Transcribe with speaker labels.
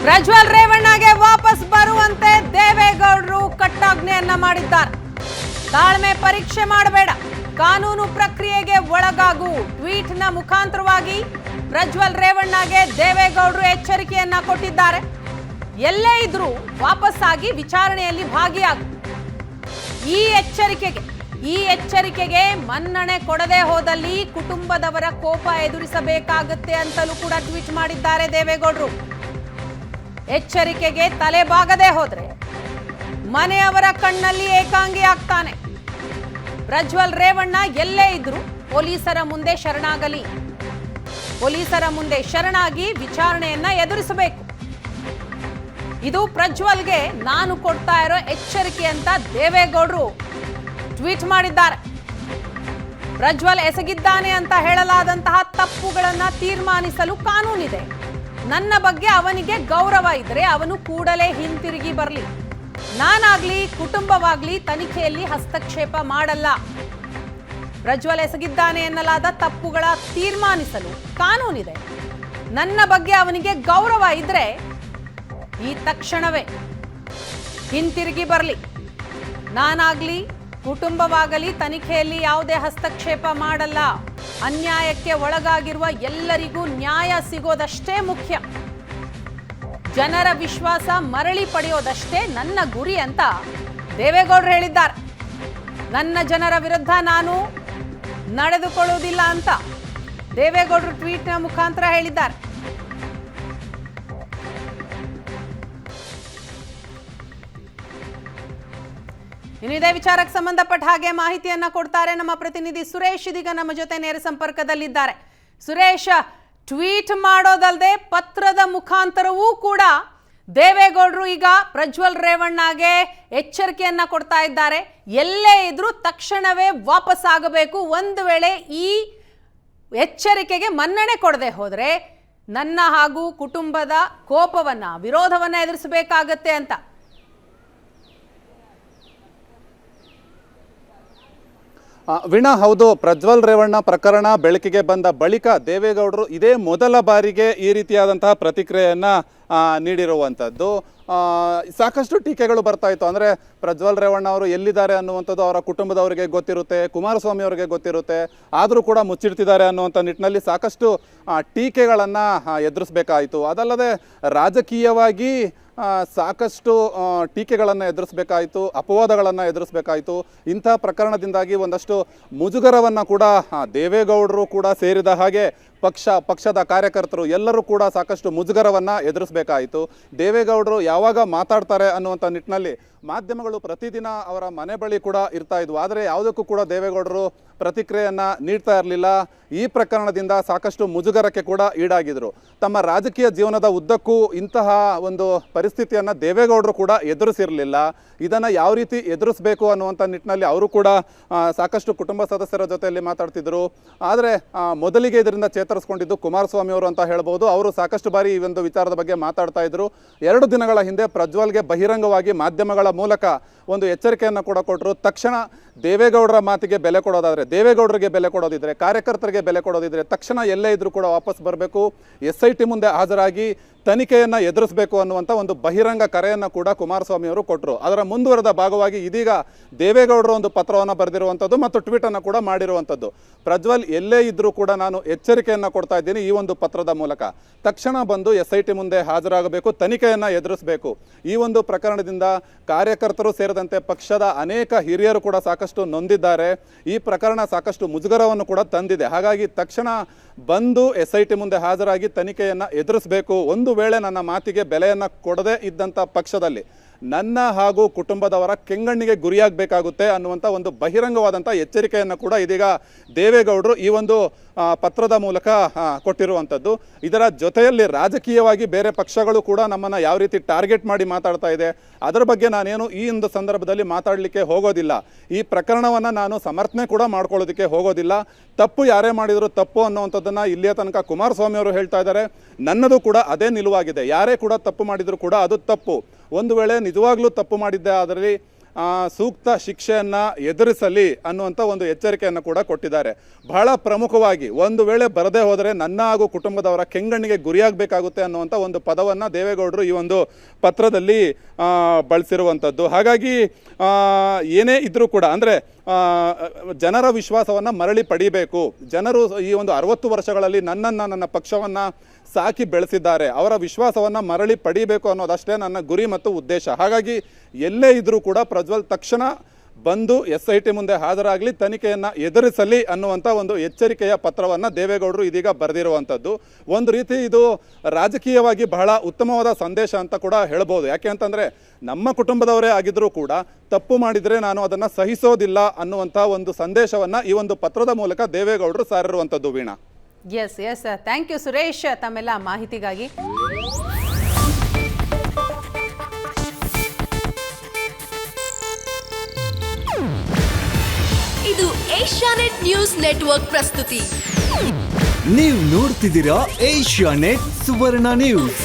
Speaker 1: ಪ್ರಜ್ವಲ್ ರೇವಣ್ಣಗೆ ವಾಪಸ್ ಬರುವಂತೆ ದೇವೇಗೌಡರು ಕಟ್ಟಾಜ್ಞೆಯನ್ನ ಮಾಡಿದ್ದಾರೆ. ತಾಳ್ಮೆ ಪರೀಕ್ಷೆ ಮಾಡಬೇಡ, ಕಾನೂನು ಪ್ರಕ್ರಿಯೆಗೆ ಒಳಗಾಗು. ಟ್ವೀಟ್ನ ಮುಖಾಂತರವಾಗಿ ಪ್ರಜ್ವಲ್ ರೇವಣ್ಣಗೆ ದೇವೇಗೌಡರು ಎಚ್ಚರಿಕೆಯನ್ನ ಕೊಟ್ಟಿದ್ದಾರೆ. ಎಲ್ಲೇ ಇದ್ರೂ ವಾಪಸ್ಸಾಗಿ ವಿಚಾರಣೆಯಲ್ಲಿ ಭಾಗಿಯಾಗು. ಈ ಎಚ್ಚರಿಕೆಗೆ ಮನ್ನಣೆ ಕೊಡದೆ ಹೋದಲ್ಲಿ ಕುಟುಂಬದವರ ಕೋಪ ಎದುರಿಸಬೇಕಾಗುತ್ತೆ ಅಂತಲೂ ಕೂಡ ಟ್ವೀಟ್ ಮಾಡಿದ್ದಾರೆ ದೇವೇಗೌಡರು. ಎಚ್ಚರಿಕೆಗೆ ತಲೆಬಾಗದೆ ಹೋದ್ರೆ ಮನೆಯವರ ಕಣ್ಣಲ್ಲಿ ಏಕಾಂಗಿ ಆಗ್ತಾನೆ. ಪ್ರಜ್ವಲ್ ರೇವಣ್ಣ ಎಲ್ಲೇ ಇದ್ರು ಪೊಲೀಸರ ಮುಂದೆ ಶರಣಾಗಲಿ. ಪೊಲೀಸರ ಮುಂದೆ ಶರಣಾಗಿ ವಿಚಾರಣೆಯನ್ನ ಎದುರಿಸಬೇಕು. ಇದು ಪ್ರಜ್ವಲ್ಗೆ ನಾನು ಕೊಡ್ತಾ ಇರೋ ಎಚ್ಚರಿಕೆ ಅಂತ ದೇವೇಗೌಡರು ಟ್ವೀಟ್ ಮಾಡಿದ್ದಾರೆ. ಪ್ರಜ್ವಲ್ ಎಸಗಿದ್ದಾನೆ ಅಂತ ಹೇಳಲಾದಂತಹ ತಪ್ಪುಗಳನ್ನ ತೀರ್ಮಾನಿಸಲು ಕಾನೂನಿದೆ. ನನ್ನ ಬಗ್ಗೆ ಅವನಿಗೆ ಗೌರವ ಇದ್ರೆ ಅವನು ಕೂಡಲೇ ಹಿಂತಿರುಗಿ ಬರಲಿ. ನಾನಾಗ್ಲಿ ಕುಟುಂಬವಾಗ್ಲಿ ತನಿಖೆಯಲ್ಲಿ ಹಸ್ತಕ್ಷೇಪ ಮಾಡಲ್ಲ. ಪ್ರಜ್ವಲ್ ಎಸಗಿದ್ದಾನೆ ಎನ್ನಲಾದ ತಪ್ಪುಗಳ ತೀರ್ಮಾನಿಸಲು ಕಾನೂನಿದೆ. ನನ್ನ ಬಗ್ಗೆ ಅವನಿಗೆ ಗೌರವ ಇದ್ರೆ ಈ ತಕ್ಷಣವೇ ಹಿಂತಿರುಗಿ ಬರಲಿ. ನಾನಾಗ್ಲಿ ಕುಟುಂಬವಾಗಲಿ ತನಿಖೆಯಲ್ಲಿ ಯಾವುದೇ ಹಸ್ತಕ್ಷೇಪ ಮಾಡಲ್ಲ. ಅನ್ಯಾಯಕ್ಕೆ ಒಳಗಾಗಿರುವ ಎಲ್ಲರಿಗೂ ನ್ಯಾಯ ಸಿಗೋದಷ್ಟೇ ಮುಖ್ಯ. ಜನರ ವಿಶ್ವಾಸ ಮರಳಿ ಪಡೆಯೋದಷ್ಟೇ ನನ್ನ ಗುರಿ ಅಂತ ದೇವೇಗೌಡರು ಹೇಳಿದ್ದಾರೆ. ನನ್ನ ಜನರ ವಿರುದ್ಧ ನಾನು ನಡೆದುಕೊಳ್ಳುವುದಿಲ್ಲ ಅಂತ ದೇವೇಗೌಡರು ಟ್ವೀಟ್ನ ಮುಖಾಂತರ ಹೇಳಿದ್ದಾರೆ. ಇನ್ನು ಇದೇ ವಿಚಾರಕ್ಕೆ ಸಂಬಂಧಪಟ್ಟ ಹಾಗೆ ಮಾಹಿತಿಯನ್ನ ಕೊಡ್ತಾರೆ ನಮ್ಮ ಪ್ರತಿನಿಧಿ ಸುರೇಶ್. ಇದೀಗ ನಮ್ಮ ಜೊತೆ ನೇರ ಸಂಪರ್ಕದಲ್ಲಿದ್ದಾರೆ. ಸುರೇಶ್, ಟ್ವೀಟ್ ಮಾಡೋದಲ್ಲದೆ ಪತ್ರದ ಮುಖಾಂತರವೂ ಕೂಡ ದೇವೇಗೌಡರು ಈಗ ಪ್ರಜ್ವಲ್ ರೇವಣ್ಣಗೆ ಎಚ್ಚರಿಕೆಯನ್ನ ಕೊಡ್ತಾ ಇದ್ದಾರೆ. ಎಲ್ಲೇ ಇದ್ರೂ ತಕ್ಷಣವೇ ವಾಪಸ್ ಆಗಬೇಕು. ಒಂದು ವೇಳೆ ಈ ಎಚ್ಚರಿಕೆಗೆ ಮನ್ನಣೆ ಕೊಡದೆ ಹೋದ್ರೆ ನನ್ನ ಹಾಗೂ ಕುಟುಂಬದ ಕೋಪವನ್ನ ವಿರೋಧವನ್ನ ಎದುರಿಸಬೇಕಾಗತ್ತೆ ಅಂತ.
Speaker 2: ವೀಣಾ, ಹೌದು. ಪ್ರಜ್ವಲ್ ರೇವಣ್ಣ ಪ್ರಕರಣ ಬೆಳಕಿಗೆ ಬಂದ ಬಳಿಕ ದೇವೇಗೌಡರು ಇದೇ ಮೊದಲ ಬಾರಿಗೆ ಈ ರೀತಿಯಾದಂತಹ ಪ್ರತಿಕ್ರಿಯೆಯನ್ನು ನೀಡಿರುವಂಥದ್ದು. ಸಾಕಷ್ಟು ಟೀಕೆಗಳು ಬರ್ತಾ ಇತ್ತು. ಅಂದರೆ ಪ್ರಜ್ವಲ್ ರೇವಣ್ಣ ಅವರು ಎಲ್ಲಿದ್ದಾರೆ ಅನ್ನುವಂಥದ್ದು ಅವರ ಕುಟುಂಬದವರಿಗೆ ಗೊತ್ತಿರುತ್ತೆ, ಕುಮಾರಸ್ವಾಮಿ ಅವರಿಗೆ ಗೊತ್ತಿರುತ್ತೆ, ಆದರೂ ಕೂಡ ಮುಚ್ಚಿಡ್ತಿದ್ದಾರೆ ಅನ್ನುವಂಥ ನಿಟ್ಟಿನಲ್ಲಿ ಸಾಕಷ್ಟು ಟೀಕೆಗಳನ್ನು ಎದುರಿಸಬೇಕಾಯಿತು. ಅದಲ್ಲದೆ ರಾಜಕೀಯವಾಗಿ ಸಾಕಷ್ಟು ಟೀಕೆಗಳನ್ನು ಎದುರಿಸಬೇಕಾಯಿತು, ಅಪವಾದಗಳನ್ನು ಎದುರಿಸಬೇಕಾಯಿತು. ಇಂಥ ಪ್ರಕರಣದಿಂದಾಗಿ ಒಂದಷ್ಟು ಮುಜುಗರವನ್ನು ಕೂಡ ದೇವೇಗೌಡರು ಕೂಡ ಸೇರಿದ ಹಾಗೆ ಪಕ್ಷದ ಕಾರ್ಯಕರ್ತರು ಎಲ್ಲರೂ ಕೂಡ ಸಾಕಷ್ಟು ಮುಜುಗರವನ್ನು ಎದುರಿಸಬೇಕಾಯಿತು. ದೇವೇಗೌಡರು ಯಾವಾಗ ಮಾತಾಡ್ತಾರೆ ಅನ್ನುವಂಥ ನಿಟ್ಟಿನಲ್ಲಿ ಮಾಧ್ಯಮಗಳು ಪ್ರತಿದಿನ ಅವರ ಮನೆ ಬಳಿ ಕೂಡ ಇರ್ತಾ ಇದ್ವು. ಆದರೆ ಯಾವುದಕ್ಕೂ ಕೂಡ ದೇವೇಗೌಡರು ಪ್ರತಿಕ್ರಿಯೆಯನ್ನು ನೀಡ್ತಾ ಇರಲಿಲ್ಲ. ಈ ಪ್ರಕರಣದಿಂದ ಸಾಕಷ್ಟು ಮುಜುಗರಕ್ಕೆ ಕೂಡ ಈಡಾಗಿದ್ರು. ತಮ್ಮ ರಾಜಕೀಯ ಜೀವನದ ಉದ್ದಕ್ಕೂ ಇಂತಹ ಒಂದು ಪರಿಸ್ಥಿತಿಯನ್ನು ದೇವೇಗೌಡರು ಕೂಡ ಎದುರಿಸಿರಲಿಲ್ಲ. ಇದನ್ನು ಯಾವ ರೀತಿ ಎದುರಿಸಬೇಕು ಅನ್ನುವಂಥ ನಿಟ್ಟಿನಲ್ಲಿ ಅವರು ಕೂಡ ಸಾಕಷ್ಟು ಕುಟುಂಬ ಸದಸ್ಯರ ಜೊತೆಯಲ್ಲಿ ಮಾತಾಡ್ತಿದ್ರು. ಆದರೆ ಮೊದಲಿಗೆ ಇದರಿಂದ ಚೇತರಿಸ್ಕೊಂಡಿದ್ದು ಕುಮಾರಸ್ವಾಮಿ ಅವರು ಅಂತ ಹೇಳ್ಬೋದು. ಅವರು ಸಾಕಷ್ಟು ಬಾರಿ ಈ ಒಂದು ವಿಚಾರದ ಬಗ್ಗೆ ಮಾತಾಡ್ತಾ ಇದ್ರು. 2 ದಿನಗಳ ಹಿಂದೆ ಪ್ರಜ್ವಲ್ಗೆ ಬಹಿರಂಗವಾಗಿ ಮಾಧ್ಯಮಗಳ ಮೂಲಕ ಒಂದು ಎಚ್ಚರಿಕೆಯನ್ನು ಕೂಡ ಕೊಟ್ಟರು. ತಕ್ಷಣ ದೇವೇಗೌಡರ ಮಾತಿಗೆ ಬೆಲೆ ಕೊಡೋದಾದರೆ, ದೇವೇಗೌಡರಿಗೆ ಬೆಲೆ ಕೊಡೋದಿದ್ರೆ, ಕಾರ್ಯಕರ್ತರಿಗೆ ಬೆಲೆ ಕೊಡೋದಿದ್ರೆ ತಕ್ಷಣ ಎಲ್ಲೇ ಇದ್ರೂ ಕೂಡ ವಾಪಸ್ ಬರಬೇಕು, SIT ಮುಂದೆ ಹಾಜರಾಗಿ ತನಿಖೆಯನ್ನು ಎದುರಿಸಬೇಕು ಅನ್ನುವಂಥ ಒಂದು ಬಹಿರಂಗ ಕರೆಯನ್ನು ಕೂಡ ಕುಮಾರಸ್ವಾಮಿ ಅವರು ಕೊಟ್ಟರು. ಅದರ ಮುಂದುವರೆದ ಭಾಗವಾಗಿ ಇದೀಗ ದೇವೇಗೌಡರು ಒಂದು ಪತ್ರವನ್ನು ಬರೆದಿರುವಂಥದ್ದು ಮತ್ತು ಟ್ವೀಟನ್ನು ಕೂಡ ಮಾಡಿರುವಂಥದ್ದು. ಪ್ರಜ್ವಲ್ ಎಲ್ಲೇ ಇದ್ರೂ ಕೂಡ ನಾನು ಎಚ್ಚರಿಕೆಯನ್ನು ಕೊಡ್ತಾ ಇದ್ದೀನಿ ಈ ಒಂದು ಪತ್ರದ ಮೂಲಕ. ತಕ್ಷಣ ಬಂದು SIT ಮುಂದೆ ಹಾಜರಾಗಬೇಕು, ತನಿಖೆಯನ್ನು ಎದುರಿಸಬೇಕು. ಈ ಒಂದು ಪ್ರಕರಣದಿಂದ ಕಾರ್ಯಕರ್ತರು ಸೇರಿದಂತೆ ಪಕ್ಷದ ಅನೇಕ ಹಿರಿಯರು ಕೂಡ ಸಾಕಷ್ಟು ನೊಂದಿದ್ದಾರೆ. ಈ ಪ್ರಕರಣ ಸಾಕಷ್ಟು ಮುಜುಗರವನ್ನು ಕೂಡ ತಂದಿದೆ. ಹಾಗಾಗಿ ತಕ್ಷಣ ಬಂದು SIT ಮುಂದೆ ಹಾಜರಾಗಿ ತನಿಖೆಯನ್ನು ಎದುರಿಸಬೇಕು. ಒಂದು ವೇಳೆ ನನ್ನ ಮಾತಿಗೆ ಬೆಲೆಯನ್ನು ಕೊಡದೇ ಇದ್ದಂಥ ಪಕ್ಷದಲ್ಲಿ ನನ್ನ ಹಾಗೂ ಕುಟುಂಬದವರ ಕೆಂಗಣ್ಣಿಗೆ ಗುರಿಯಾಗಬೇಕಾಗುತ್ತೆ ಅನ್ನುವಂಥ ಒಂದು ಬಹಿರಂಗವಾದಂಥ ಎಚ್ಚರಿಕೆಯನ್ನು ಕೂಡ ಇದೀಗ ದೇವೇಗೌಡರು ಈ ಒಂದು ಪತ್ರದ ಮೂಲಕ ಕೊಟ್ಟಿರುವಂಥದ್ದು. ಇದರ ಜೊತೆಯಲ್ಲಿ ರಾಜಕೀಯವಾಗಿ ಬೇರೆ ಪಕ್ಷಗಳು ಕೂಡ ನಮ್ಮನ್ನು ಯಾವ ರೀತಿ ಟಾರ್ಗೆಟ್ ಮಾಡಿ ಮಾತಾಡ್ತಾ ಇದೆ ಅದರ ಬಗ್ಗೆ ನಾನೇನು ಈ ಒಂದು ಸಂದರ್ಭದಲ್ಲಿ ಮಾತಾಡಲಿಕ್ಕೆ ಹೋಗೋದಿಲ್ಲ. ಈ ಪ್ರಕರಣವನ್ನು ನಾನು ಸಮರ್ಥನೆ ಕೂಡ ಮಾಡ್ಕೊಳ್ಳೋದಕ್ಕೆ ಹೋಗೋದಿಲ್ಲ. ತಪ್ಪು ಯಾರೇ ಮಾಡಿದರೂ ತಪ್ಪು ಅನ್ನುವಂಥದ್ದನ್ನು ಇಲ್ಲಿಯ ತನಕ ಕುಮಾರಸ್ವಾಮಿ ಅವರು ಹೇಳ್ತಾ ಇದ್ದಾರೆ. ನನ್ನದು ಕೂಡ ಅದೇ ನಿಲುವಾಗಿದೆ. ಯಾರೇ ಕೂಡ ತಪ್ಪು ಮಾಡಿದರೂ ಕೂಡ ಅದು ತಪ್ಪು. ಒಂದು ವೇಳೆ ನಿಜವಾಗ್ಲೂ ತಪ್ಪು ಮಾಡಿದ್ದೆ ಅದರಲ್ಲಿ ಸೂಕ್ತ ಶಿಕ್ಷೆಯನ್ನ ಎದುರಿಸಲಿ ಅನ್ನುವಂಥ ಒಂದು ಎಚ್ಚರಿಕೆಯನ್ನು ಕೂಡ ಕೊಟ್ಟಿದ್ದಾರೆ. ಬಹಳ ಪ್ರಮುಖವಾಗಿ ಒಂದು ವೇಳೆ ಬರದೇ ಹೋದರೆ ನನ್ನ ಹಾಗೂ ಕುಟುಂಬದವರ ಕೆಂಗಣ್ಣಿಗೆ ಗುರಿಯಾಗಬೇಕಾಗುತ್ತೆ ಅನ್ನುವಂಥ ಒಂದು ಪದವನ್ನು ದೇವೇಗೌಡರು ಈ ಒಂದು ಪತ್ರದಲ್ಲಿ ಬಳಸಿರುವಂಥದ್ದು. ಹಾಗಾಗಿ ಏನೇ ಇದ್ರೂ ಕೂಡ ಅಂದರೆ ಜನರ ವಿಶ್ವಾಸವನ್ನು ಮರಳಿ ಪಡಿಬೇಕು. ಜನರು ಈ ಒಂದು 60 ವರ್ಷಗಳಲ್ಲಿ ನನ್ನ ಪಕ್ಷವನ್ನು ಸಾಕಿ ಬೆಳೆಸಿದ್ದಾರೆ, ಅವರ ವಿಶ್ವಾಸವನ್ನು ಮರಳಿ ಪಡಿಬೇಕು ಅನ್ನೋದಷ್ಟೇ ನನ್ನ ಗುರಿ ಮತ್ತು ಉದ್ದೇಶ. ಹಾಗಾಗಿ ಎಲ್ಲೇ ಇದ್ರೂ ಕೂಡ ಪ್ರಜ್ವಲ್ ತಕ್ಷಣ ಬಂದು SIT ಮುಂದೆ ಹಾಜರಾಗಲಿ, ತನಿಖೆಯನ್ನು ಎದುರಿಸಲಿ ಅನ್ನುವಂಥ ಒಂದು ಎಚ್ಚರಿಕೆಯ ಪತ್ರವನ್ನು ದೇವೇಗೌಡರು ಇದೀಗ ಬರೆದಿರುವಂಥದ್ದು. ಒಂದು ರೀತಿ ಇದು ರಾಜಕೀಯವಾಗಿ ಬಹಳ ಉತ್ತಮವಾದ ಸಂದೇಶ ಅಂತ ಕೂಡ ಹೇಳ್ಬೋದು. ಯಾಕೆ ಅಂತಂದರೆ ನಮ್ಮ ಕುಟುಂಬದವರೇ ಆಗಿದ್ದರೂ ಕೂಡ ತಪ್ಪು ಮಾಡಿದರೆ ನಾನು ಅದನ್ನು ಸಹಿಸೋದಿಲ್ಲ ಅನ್ನುವಂಥ ಒಂದು ಸಂದೇಶವನ್ನು ಈ ಒಂದು ಪತ್ರದ ಮೂಲಕ ದೇವೇಗೌಡರು ಸಾರಿರುವಂಥದ್ದು. Veena,
Speaker 1: yes yes, thank you Suresh ತಮ್ಮೆಲ್ಲ ಮಾಹಿತಿಗಾಗಿ.
Speaker 3: ಇದು ಏಷ್ಯಾನೆಟ್ ನ್ಯೂಸ್ ನೆಟ್ವರ್ಕ್ ಪ್ರಸ್ತುತಿ.
Speaker 4: ನೀವು ನೋಡ್ತಿದ್ದೀರಾ ಏಷ್ಯಾನೆಟ್ ಸುವರ್ಣ ನ್ಯೂಸ್.